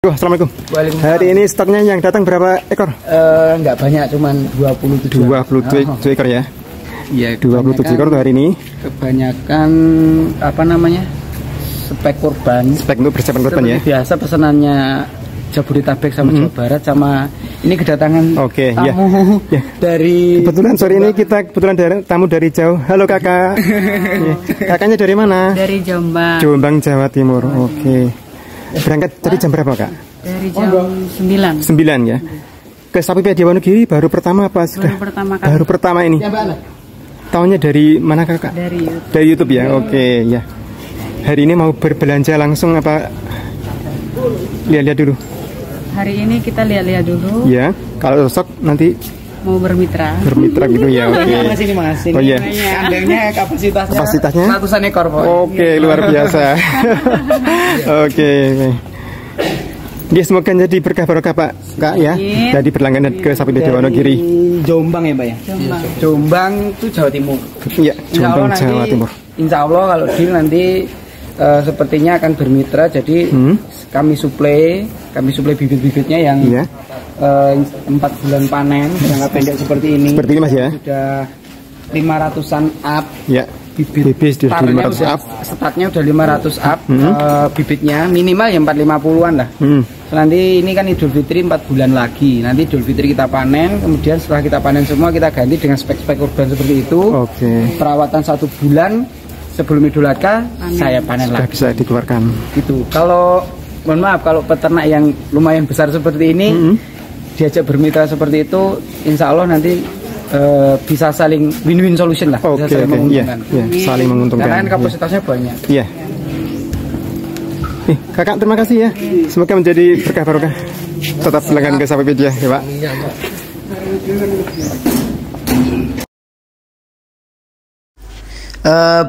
Assalamualaikum. Hari ini stoknya yang datang berapa ekor? Enggak banyak, cuman 27 ekor ya? Iya, 27 ekor hari ini. Kebanyakan apa namanya? Spek kurban. Spek untuk persiapan kurban ya? Biasa pesanannya Jabodetabek sama Jawa Barat, sama ini kedatangan tamu dari. Kebetulan sore ini kita tamu dari jauh. Halo kakak. Kakaknya dari mana? Dari Jombang. Jombang, Jawa Timur. Berangkat tadi jam berapa kak? Dari jam 9. 9 ya. Ke Sapipedia Wonogiri baru pertama apa sudah? Baru pertama ini. Tahunnya dari mana kakak? Dari YouTube ya. Ya. Hari ini mau berbelanja langsung apa? Lihat-lihat dulu. Hari ini kita lihat-lihat dulu. Ya. Kalau besok nanti mau bermitra gitu ya. Oh iya. Kandangnya kapasitasnya ratusan ekor. Luar biasa. Dia semoga jadi berkah barokah Pak Kak ya. Jadi berlangganan ke Sapipedia Wonogiri. Jombang ya Pak ya. Jombang itu Jawa Timur. Iya, Jombang Jawa Timur. Insya Allah kalau deal nanti sepertinya akan bermitra, jadi kami suplai bibit-bibitnya yang 4 bulan panen, jangka pendek seperti ini. Seperti ini Mas ya. Sudah 500-an up. Ya. Bibit sudah 500 up. Startnya udah 500 up. Bibitnya minimal ya 450-an lah. Nanti ini kan Idul Fitri 4 bulan lagi. Nanti Idul Fitri kita panen, kemudian setelah kita panen semua kita ganti dengan spek-spek kurban seperti itu. Perawatan 1 bulan sebelum Idul Adha saya panen lagi. Bisa dikeluarkan. Gitu. Kalau mohon maaf kalau peternak yang lumayan besar seperti ini diajak bermitra seperti itu, insya Allah nanti bisa saling win-win solution lah. Saling menguntungkan. Saling menguntungkan. Karena kan kapasitasnya banyak. Iya. Kakak terima kasih ya. Semoga menjadi berkah barokah. Tetap berlangganan ke Sapipedia ya Pak.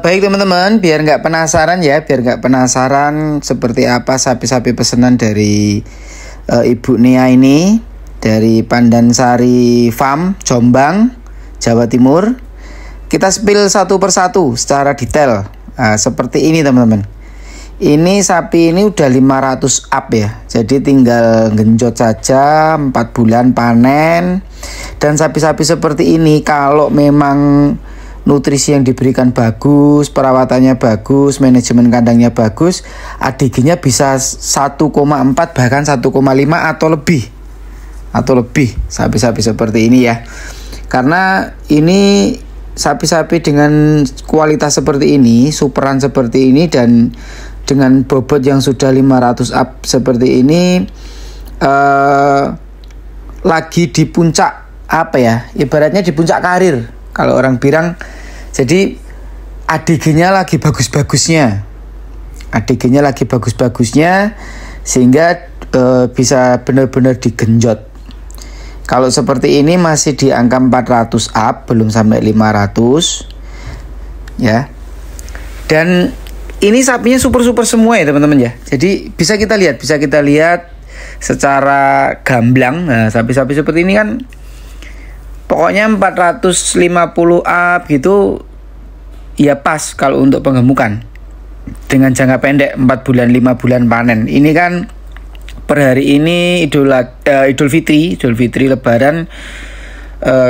Baik teman-teman, biar nggak penasaran seperti apa sapi-sapi pesanan dari Ibu Nia ini dari Pandansari Farm, Jombang, Jawa Timur. Kita spill satu persatu secara detail. Seperti ini teman-teman. Ini sapi ini udah 500 up ya. Jadi tinggal genjot saja, 4 bulan panen. Dan sapi-sapi seperti ini kalau memang nutrisi yang diberikan bagus, perawatannya bagus, manajemen kandangnya bagus, ADG-nya bisa 1,4 bahkan 1,5 atau lebih sapi-sapi seperti ini ya. Karena ini sapi-sapi dengan kualitas seperti ini, superan seperti ini, dan dengan bobot yang sudah 500 up seperti ini, lagi di puncak apa ya, ibaratnya di puncak karir kalau orang bilang. Jadi ADG-nya lagi bagus-bagusnya, sehingga bisa benar-benar digenjot. Kalau seperti ini masih di angka 400 up, belum sampai 500 ya. Dan ini sapinya super semua ya teman-teman ya. Jadi bisa kita lihat secara gamblang. Nah, sapi-sapi seperti ini kan pokoknya 450 up gitu ya, pas kalau untuk penggemukan dengan jangka pendek 4 bulan 5 bulan panen. Ini kan per hari ini Idul Fitri Lebaran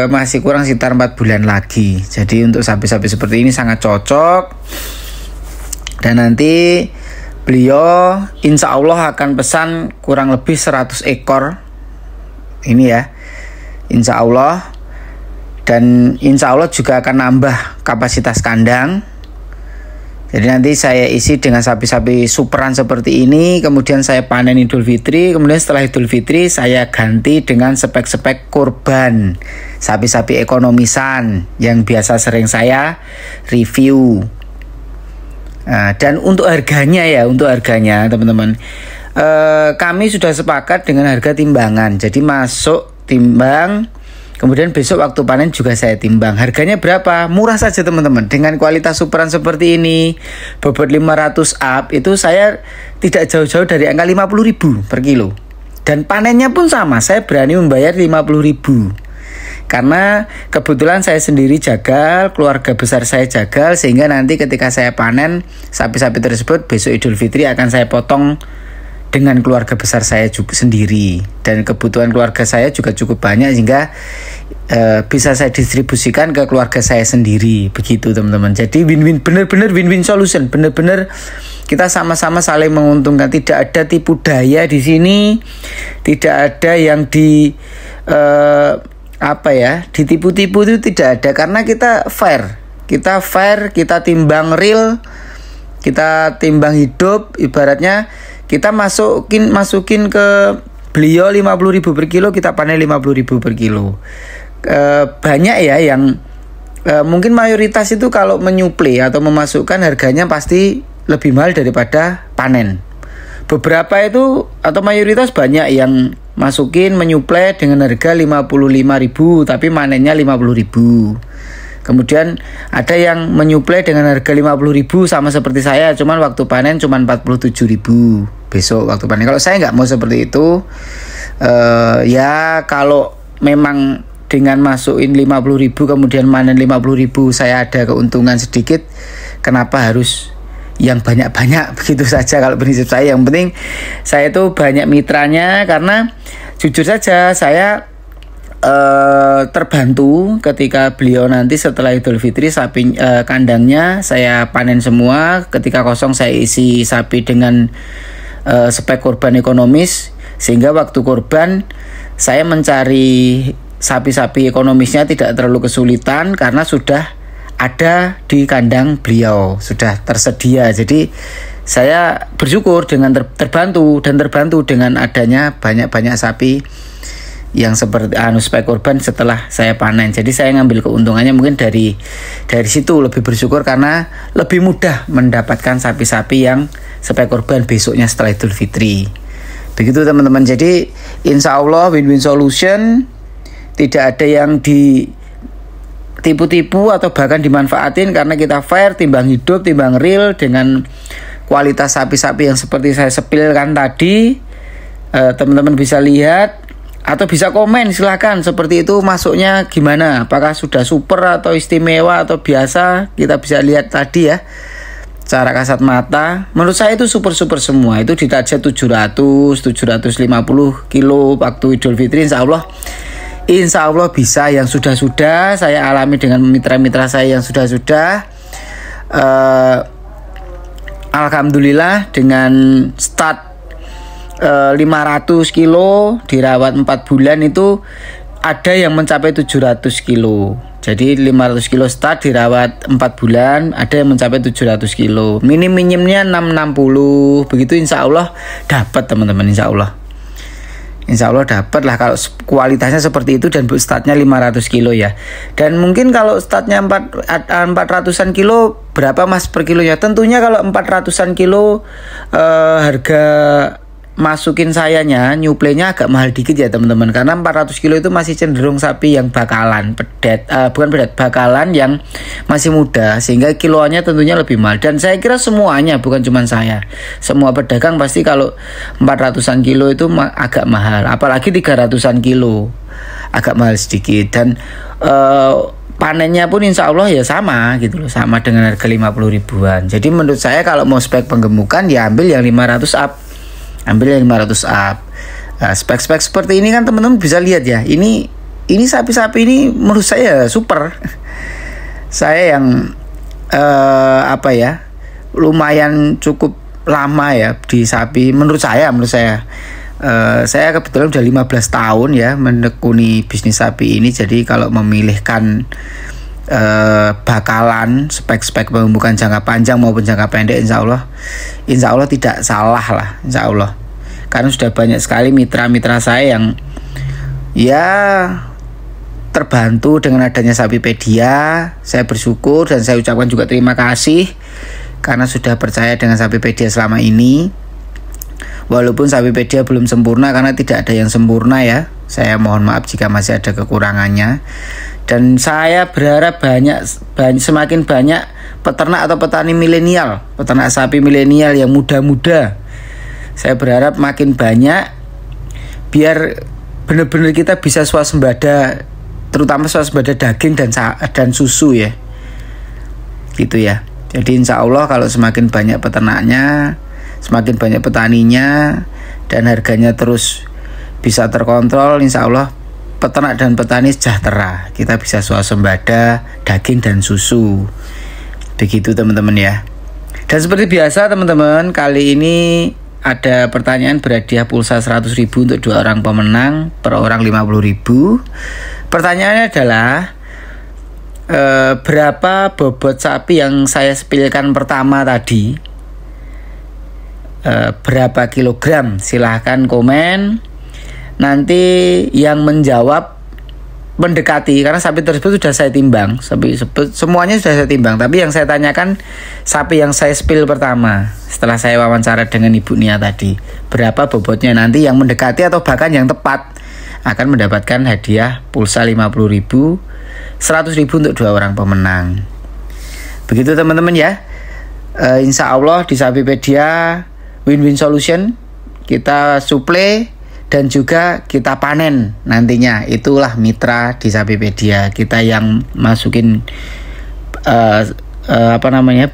masih kurang sekitar 4 bulan lagi. Jadi untuk sapi-sapi seperti ini sangat cocok. Dan nanti beliau insya Allah akan pesan kurang lebih 100 ekor ini ya, insya Allah. Dan insya Allah juga akan nambah kapasitas kandang. Jadi nanti saya isi dengan sapi-sapi superan seperti ini, kemudian saya panen Idul Fitri, kemudian setelah Idul Fitri saya ganti dengan spek-spek kurban, sapi-sapi ekonomisan yang biasa sering saya review. Dan untuk harganya teman-teman, kami sudah sepakat dengan harga timbangan. Jadi masuk timbang, kemudian besok waktu panen juga saya timbang. Harganya berapa? Murah saja teman-teman. Dengan kualitas superan seperti ini, bobot 500 up, itu saya tidak jauh-jauh dari angka 50.000 per kilo. Dan panennya pun sama, saya berani membayar 50.000. Karena kebetulan saya sendiri jagal, keluarga besar saya jagal, sehingga nanti ketika saya panen sapi-sapi tersebut besok Idul Fitri akan saya potong dengan keluarga besar saya juga sendiri, dan kebutuhan keluarga saya juga cukup banyak sehingga bisa saya distribusikan ke keluarga saya sendiri, begitu teman-teman. Jadi win-win, benar-benar win-win solution, benar-benar kita sama-sama saling menguntungkan. Tidak ada tipu daya di sini, tidak ada yang ditipu-tipu itu tidak ada, karena kita fair, kita timbang real, kita timbang hidup. Ibaratnya kita masukin ke beliau 50.000 per kilo, kita panen 50.000 per kilo. Banyak ya yang mungkin mayoritas itu kalau menyuplai atau memasukkan harganya pasti lebih mahal daripada panen. Beberapa itu atau mayoritas banyak yang masukin menyuplai dengan harga 55.000 tapi manennya 50.000. Kemudian ada yang menyuplai dengan harga 50.000 sama seperti saya, cuman waktu panen cuman 47.000 besok waktu panen. Kalau saya nggak mau seperti itu, ya kalau memang dengan masukin 50.000 kemudian manen 50.000 saya ada keuntungan sedikit, kenapa harus yang banyak-banyak? Begitu saja kalau prinsip saya. Yang penting saya itu banyak mitranya, karena jujur saja saya terbantu ketika beliau nanti setelah Idul Fitri sapi kandangnya saya panen semua, ketika kosong saya isi sapi dengan spek kurban ekonomis, sehingga waktu kurban saya mencari sapi-sapi ekonomisnya tidak terlalu kesulitan karena sudah ada di kandang beliau, sudah tersedia. Jadi saya bersyukur dengan terbantu dengan adanya banyak-banyak sapi yang seperti spek kurban setelah saya panen. Jadi saya ngambil keuntungannya mungkin dari situ, lebih bersyukur karena lebih mudah mendapatkan sapi-sapi yang spek kurban besoknya setelah Idul Fitri. Begitu teman-teman. Jadi insya Allah win-win solution, tidak ada yang ditipu-tipu atau bahkan dimanfaatin, karena kita fair, timbang hidup, timbang real dengan kualitas sapi-sapi yang seperti saya sepilkan tadi. Teman-teman bisa lihat atau bisa komen, silahkan seperti itu masuknya gimana, apakah sudah super atau istimewa atau biasa. Kita bisa lihat tadi ya secara kasat mata, menurut saya itu super semua. Itu di target 750 kilo waktu Idul Fitri. Insya Allah bisa. Yang sudah saya alami dengan mitra-mitra saya yang sudah alhamdulillah dengan start 500 kilo dirawat 4 bulan itu ada yang mencapai 700 kilo. Jadi 500 kilo start dirawat 4 bulan, ada yang mencapai 700 kilo. Minimnya 660. Begitu insya Allah dapat teman-teman, insya Allah dapat lah kalau kualitasnya seperti itu dan startnya 500 kilo ya. Dan mungkin kalau startnya 400-an kilo berapa mas per kilonya? Tentunya kalau 400-an kilo harga masukin sayanya nyuplainya agak mahal dikit ya teman-teman, karena 400 kilo itu masih cenderung sapi yang bakalan bakalan yang masih muda, sehingga kiloannya tentunya lebih mahal. Dan saya kira semuanya, bukan cuma saya, semua pedagang pasti kalau 400-an kilo itu agak mahal, apalagi 300-an kilo agak mahal sedikit. Dan panennya pun insya Allah ya sama gitu loh, sama dengan harga 50 ribuan. Jadi menurut saya kalau mau spek penggemukan ya ambil yang 500 up. Spek-spek seperti ini kan teman-teman bisa lihat ya. Ini sapi-sapi ini menurut saya super. Saya yang lumayan cukup lama ya di sapi. Menurut saya saya kebetulan udah 15 tahun ya menekuni bisnis sapi ini. Jadi kalau memilihkan bakalan spek-spek pembukaan jangka panjang maupun jangka pendek, insya Allah tidak salah lah, insya Allah. Karena sudah banyak sekali mitra-mitra saya yang ya terbantu dengan adanya Sapipedia. Saya bersyukur dan saya ucapkan juga terima kasih karena sudah percaya dengan Sapipedia selama ini. Walaupun Sapipedia belum sempurna, karena tidak ada yang sempurna ya. Saya mohon maaf jika masih ada kekurangannya. Dan saya berharap semakin banyak peternak atau petani milenial, peternak sapi milenial yang muda-muda. Saya berharap makin banyak, biar benar-benar kita bisa swasembada, terutama swasembada daging dan susu ya, gitu ya. Jadi insya Allah kalau semakin banyak peternaknya, semakin banyak petaninya, dan harganya terus bisa terkontrol, insya Allah peternak dan petani sejahtera. Kita bisa swasembada daging dan susu. Begitu teman-teman ya. Dan seperti biasa teman-teman, kali ini ada pertanyaan berhadiah pulsa 100.000 untuk 2 orang pemenang, per orang 50.000. Pertanyaannya adalah berapa bobot sapi yang saya spilkan pertama tadi? Berapa kilogram? Silahkan komen. Nanti yang menjawab mendekati, karena sapi tersebut sudah saya timbang, semuanya sudah saya timbang, tapi yang saya tanyakan sapi yang saya spill pertama setelah saya wawancara dengan Ibu Nia tadi, berapa bobotnya. Nanti yang mendekati atau bahkan yang tepat akan mendapatkan hadiah pulsa 50.000, 100.000 untuk 2 orang pemenang. Begitu teman-teman ya. Insya Allah di Sapipedia win-win solution, kita suplai dan juga kita panen nantinya. Itulah mitra di Sapipedia. Kita yang masukin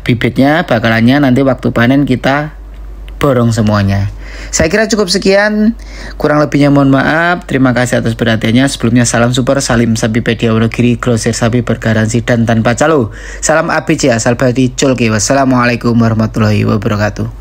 bibitnya, bakalannya, nanti waktu panen kita borong semuanya. Saya kira cukup sekian, kurang lebihnya mohon maaf. Terima kasih atas perhatiannya. Sebelumnya salam super, salim Sapipedia Wonogiri, grosir sapi bergaransi dan tanpa calo. Salam ABC asal Bati Colke. Wassalamualaikum warahmatullahi wabarakatuh.